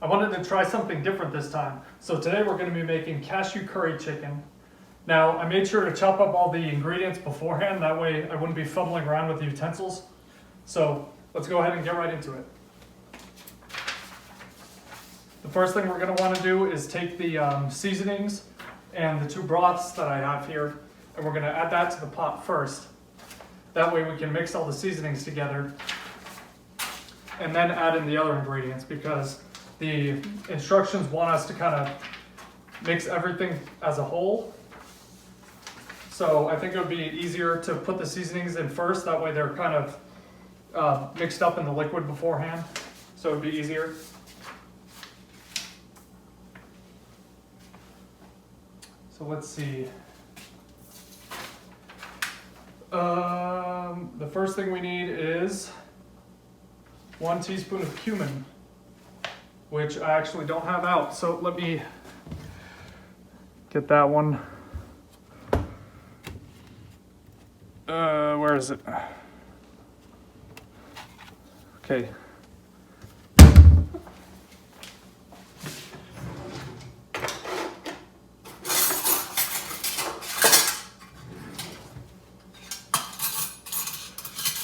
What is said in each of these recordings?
I wanted to try something different this time. So today we're going to be making cashew curry chicken. Now, I made sure to chop up all the ingredients beforehand, that way I wouldn't be fumbling around with the utensils. So let's go ahead and get right into it. The first thing we're going to want to do is take the seasonings and the two broths that I have here, and we're going to add that to the pot first. That way we can mix all the seasonings together and then add in the other ingredients, because the instructions want us to kind of mix everything as a whole. So I think it would be easier to put the seasonings in first, that way they're kind of mixed up in the liquid beforehand, so it would be easier. So let's see. The first thing we need is 1 teaspoon of cumin, which I actually don't have out. So let me get that one. Where is it? Okay.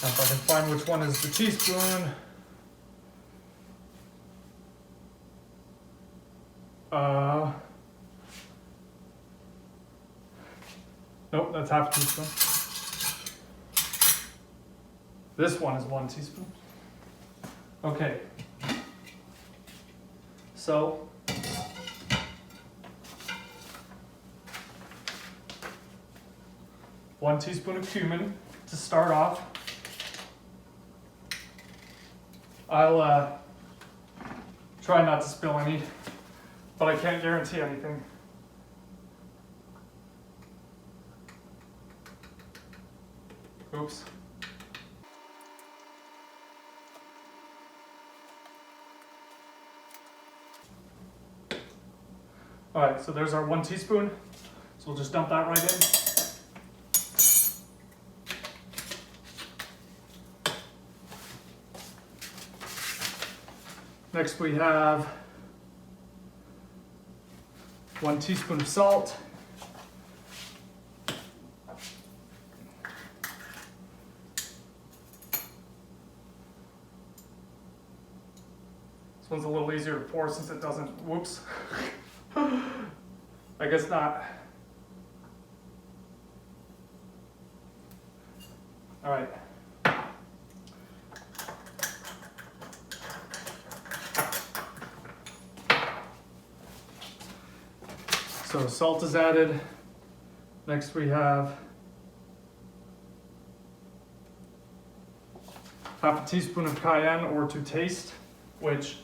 Now if I can find which one is the teaspoon. Nope, that's half a teaspoon. This one is 1 teaspoon. Okay. So, one teaspoon of cumin to start off. I'll try not to spill any, but I can't guarantee anything. Oops. All right, so there's our 1 teaspoon. So we'll just dump that right in. Next we have 1 teaspoon of salt. This one's a little easier to pour since it doesn't, whoops. I guess not. All right. So salt is added. Next we have half a teaspoon of cayenne, or to taste, which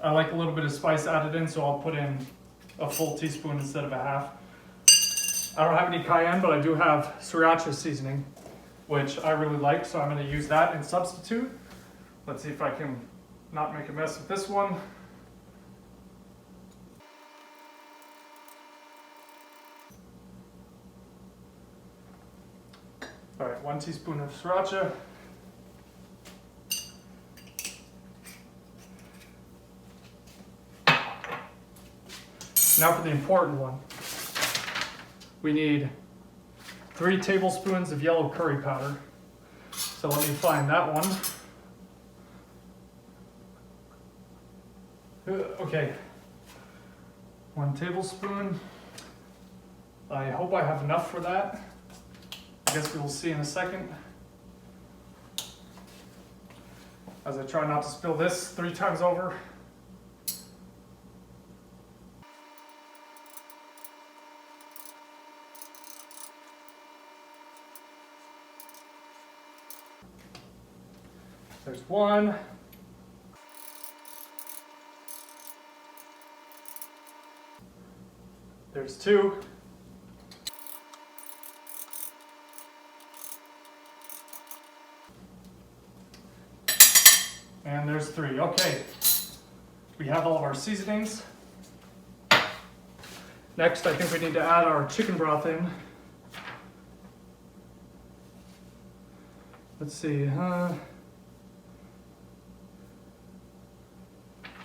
I like a little bit of spice added in, so I'll put in a full teaspoon instead of a half. I don't have any cayenne, but I do have sriracha seasoning, which I really like, so I'm going to use that in substitute. Let's see if I can not make a mess with this one. All right, 1 teaspoon of sriracha. Now for the important one. We need 3 tablespoons of yellow curry powder. So let me find that one. Okay, 1 tablespoon. I hope I have enough for that. I guess we'll see in a second. As I try not to spill this 3 times over. There's 1. There's 2. And there's 3. Okay. We have all of our seasonings. Next, I think we need to add our chicken broth in. Let's see.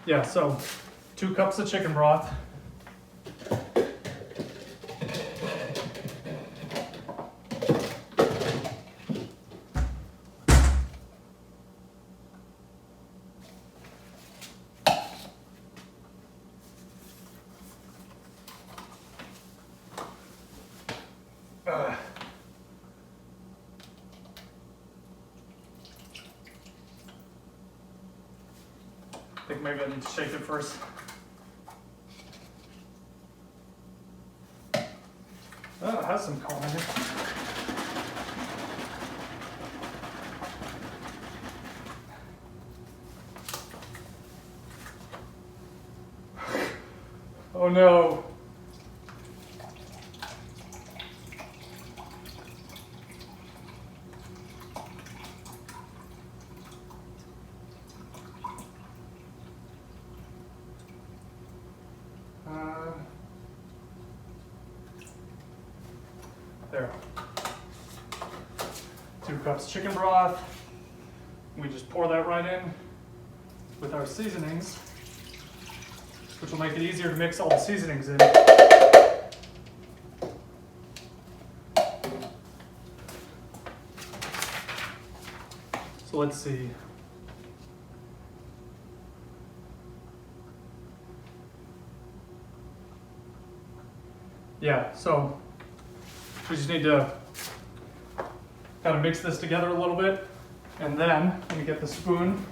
Yeah, so 2 cups of chicken broth. I think maybe I need to shake it first. Oh, it has some color in it. Oh no. There. 2 cups chicken broth. We just pour that right in with our seasonings, which will make it easier to mix all the seasonings in. So let's see. Yeah, so we just need to kind of mix this together a little bit, and then let me get the spoon.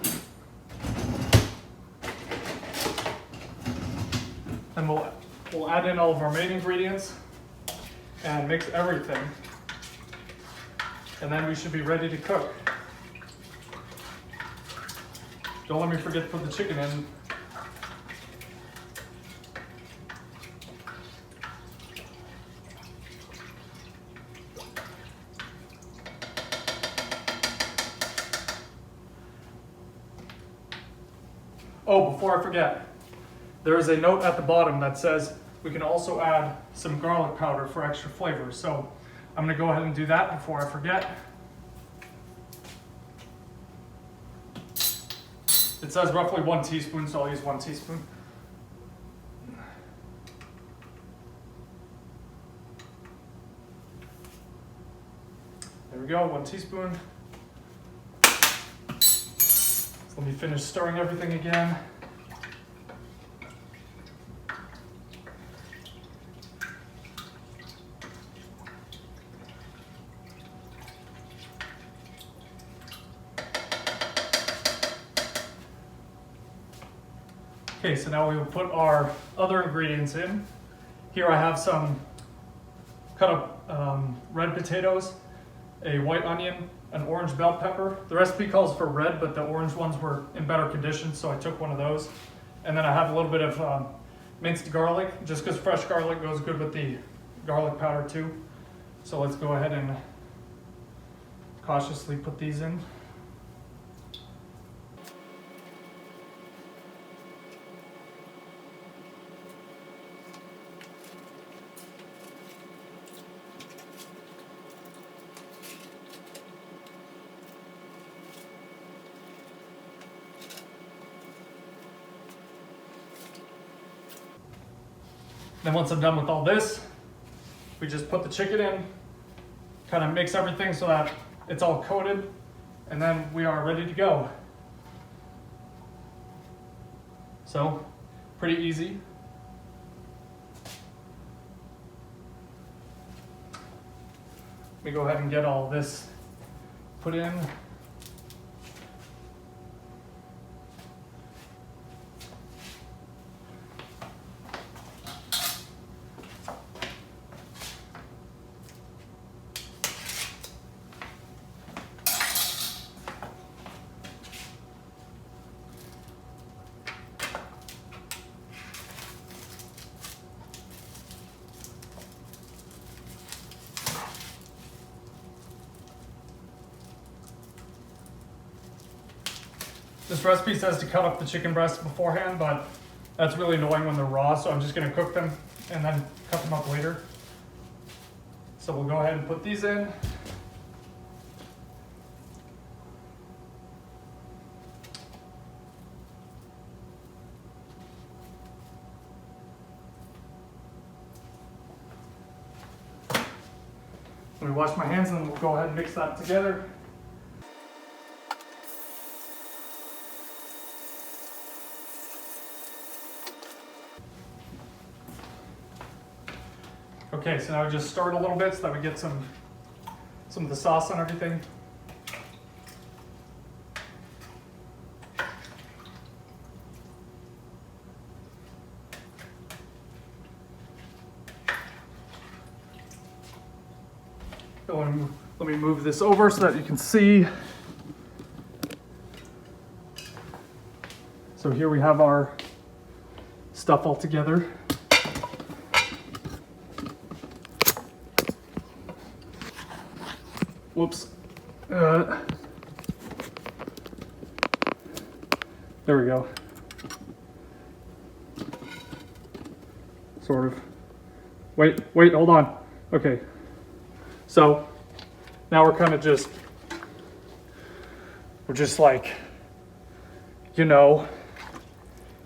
And we'll add in all of our main ingredients and mix everything, and then we should be ready to cook. Don't let me forget to put the chicken in. Oh, before I forget, there is a note at the bottom that says we can also add some garlic powder for extra flavor. So I'm going to go ahead and do that before I forget. It says roughly 1 teaspoon, so I'll use 1 teaspoon. There we go, 1 teaspoon. Let me finish stirring everything again. Okay, so now we will put our other ingredients in. Here I have some cut up red potatoes, a white onion, an orange bell pepper. The recipe calls for red, but the orange ones were in better condition, so I took one of those. And then I have a little bit of minced garlic, just because fresh garlic goes good with the garlic powder too. So let's go ahead and cautiously put these in. Then once I'm done with all this, we just put the chicken in, kind of mix everything so that it's all coated, and then we are ready to go. So, pretty easy. Let me go ahead and get all this put in. This recipe says to cut up the chicken breasts beforehand, but that's really annoying when they're raw, so I'm just going to cook them and then cut them up later. So we'll go ahead and put these in. Let me wash my hands and then we'll go ahead and mix that together. Okay, so now we just stir it a little bit so that we get some of the sauce on everything. Let me move this over so that you can see. So here we have our stuff all together. Whoops. There we go. Sort of. Wait, hold on. Okay. So now we're kind of we're just like, you know,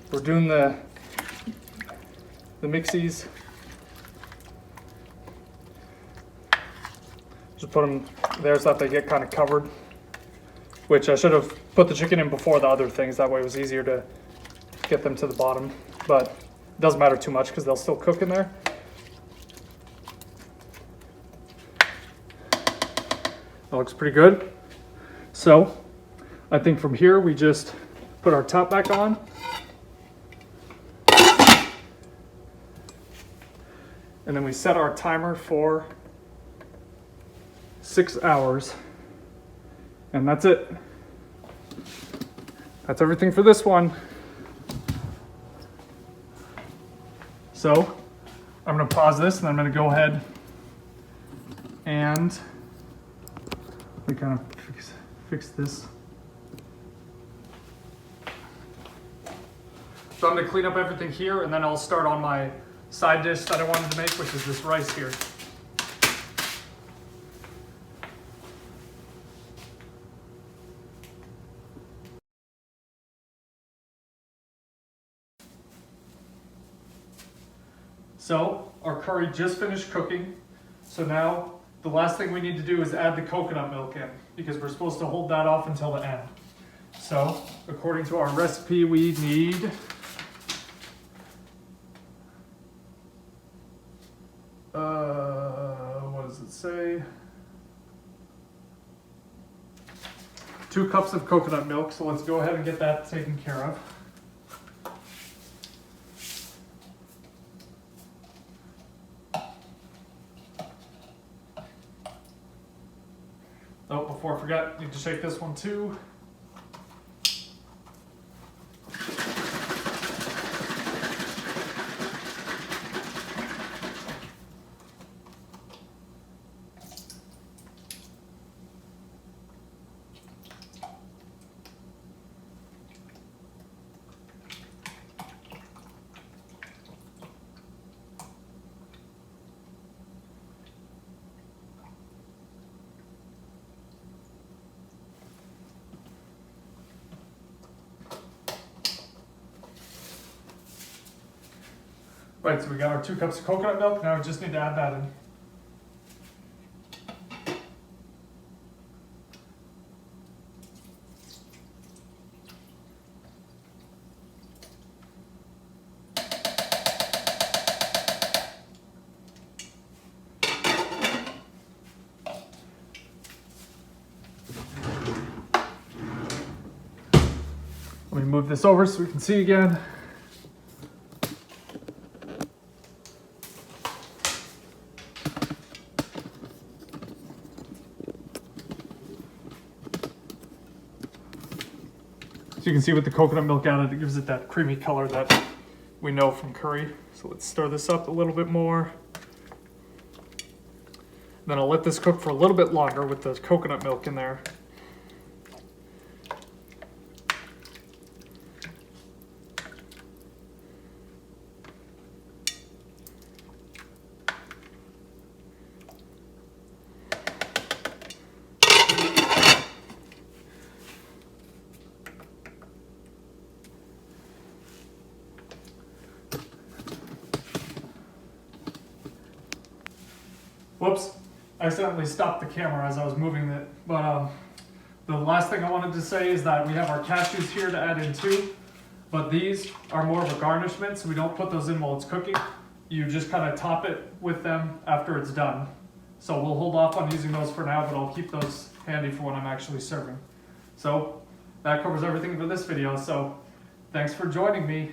we're doing the mixies. Just put them there so that they get kind of covered, which I should have put the chicken in before the other things. That way it was easier to get them to the bottom, but it doesn't matter too much because they'll still cook in there. That looks pretty good. So I think from here we just put our top back on. And then we set our timer for 6 hours. And that's it. That's everything for this one. So I'm gonna pause this and I'm gonna go ahead and we kind of fix this. So I'm gonna clean up everything here and then I'll start on my side dish that I wanted to make, which is this rice here. So our curry just finished cooking. So now the last thing we need to do is add the coconut milk in because we're supposed to hold that off until the end. So according to our recipe, we need what does it say? 2 cups of coconut milk. So let's go ahead and get that taken care of. Oh, before I forget, need to shake this one too. Right, so we got our 2 cups of coconut milk. Now we just need to add that in. Let me move this over so we can see again. So you can see with the coconut milk added, it gives it that creamy color that we know from curry. So let's stir this up a little bit more. Then I'll let this cook for a little bit longer with the coconut milk in there. Whoops, accidentally stopped the camera as I was moving it. But the last thing I wanted to say is that we have our cashews here to add in too. But these are more of a garnishment, so we don't put those in while it's cooking. You just kind of top it with them after it's done. So we'll hold off on using those for now, but I'll keep those handy for when I'm actually serving. So that covers everything for this video. So thanks for joining me.